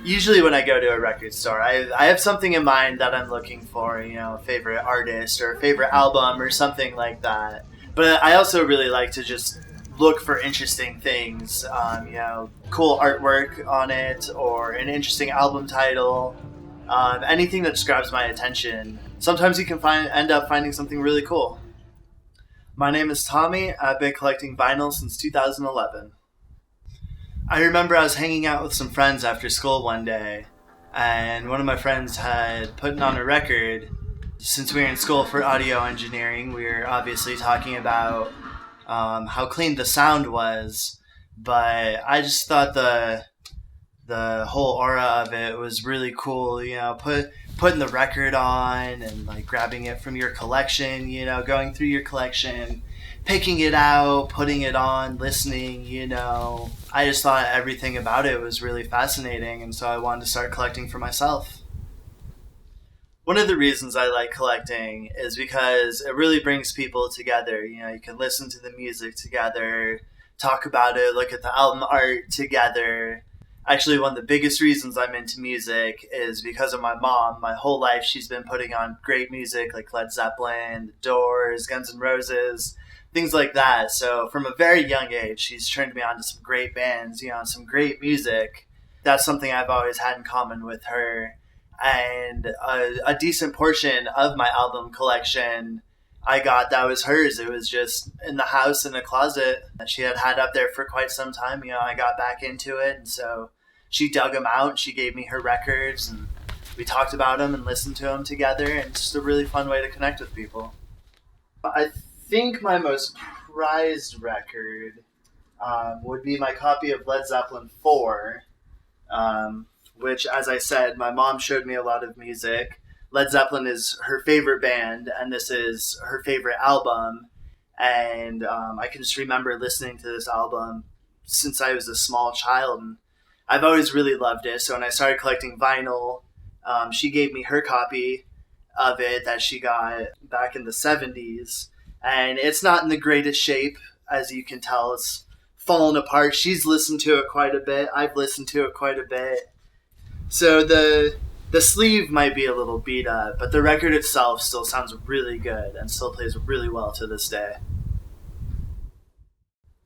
Usually when I go to a record store, I have something in mind that I'm looking for, a favorite artist or a favorite album or something like that. But I also really like to just look for interesting things, cool artwork on it or an interesting album title, anything that just grabs my attention. Sometimes you can end up finding something really cool. My name is Tommy. I've been collecting vinyl since 2011. I remember I was hanging out with some friends after school one day, and one of my friends had put on a record. Since we were in school for audio engineering, we were obviously talking about how clean the sound was, but I just thought the whole aura of it was really cool. Putting the record on and like grabbing it from your collection, going through your collection, picking it out, putting it on, listening, I just thought everything about it was really fascinating, and so I wanted to start collecting for myself. One of the reasons I like collecting is because it really brings people together. You can listen to the music together, talk about it, look at the album art together. Actually, one of the biggest reasons I'm into music is because of my mom. My whole life, she's been putting on great music like Led Zeppelin, The Doors, Guns N' Roses, things like that. So from a very young age, she's turned me on to some great bands, some great music. That's something I've always had in common with her. And a decent portion of my album collection I got that was hers. It was just in the house in a closet that she had up there for quite some time. I got back into it, and so she dug them out and she gave me her records, and we talked about them and listened to them together, and it's just a really fun way to connect with people. I think my most prized record would be my copy of Led Zeppelin 4, which, as I said, my mom showed me a lot of music. Led Zeppelin is her favorite band, and this is her favorite album. And I can just remember listening to this album since I was a small child, and I've always really loved it. So when I started collecting vinyl, she gave me her copy of it that she got back in the 70s. And it's not in the greatest shape, as you can tell. It's fallen apart. She's listened to it quite a bit. I've listened to it quite a bit. So the sleeve might be a little beat up, but the record itself still sounds really good and still plays really well to this day.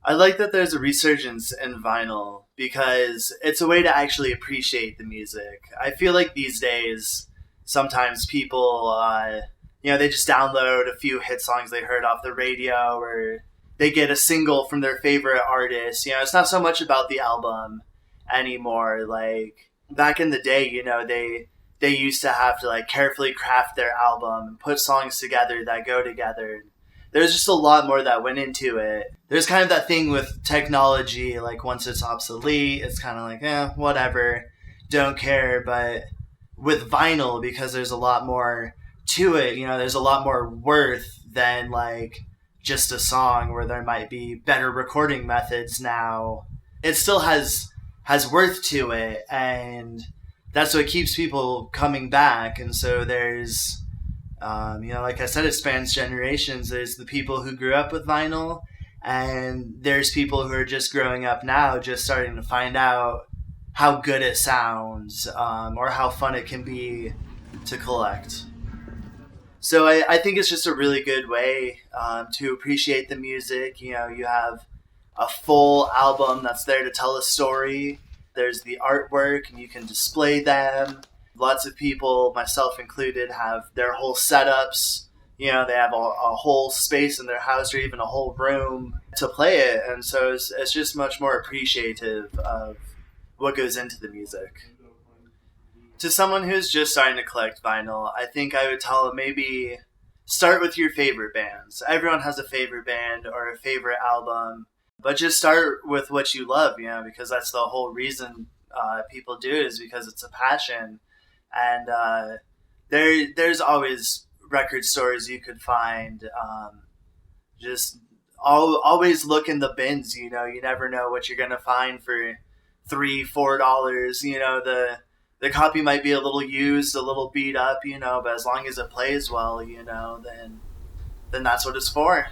I like that there's a resurgence in vinyl because it's a way to actually appreciate the music. I feel like these days, sometimes people, they just download a few hit songs they heard off the radio, or they get a single from their favorite artist. It's not so much about the album anymore. Like back in the day, they used to have to like carefully craft their album and put songs together that go together. There's just a lot more that went into it. There's kind of that thing with technology, like once it's obsolete, it's kind of like, whatever, don't care. But with vinyl, because there's a lot more to it, there's a lot more worth than like just a song where there might be better recording methods now. It still has worth to it, and that's what keeps people coming back. And so there's, like I said, it spans generations. There's the people who grew up with vinyl, and there's people who are just growing up now, just starting to find out how good it sounds, or how fun it can be to collect. So I think it's just a really good way to appreciate the music. You have a full album that's there to tell a story. There's the artwork, and you can display them. Lots of people, myself included, have their whole setups. They have a whole space in their house or even a whole room to play it. And so it's just much more appreciative of what goes into the music. To someone who's just starting to collect vinyl, I think I would tell them maybe start with your favorite bands. Everyone has a favorite band or a favorite album, but just start with what you love, because that's the whole reason people do it, is because it's a passion. And there's always record stores you could find. Just always look in the bins. You never know what you're gonna find for $3-4. The copy might be a little used, a little beat up, but as long as it plays well, then that's what it's for.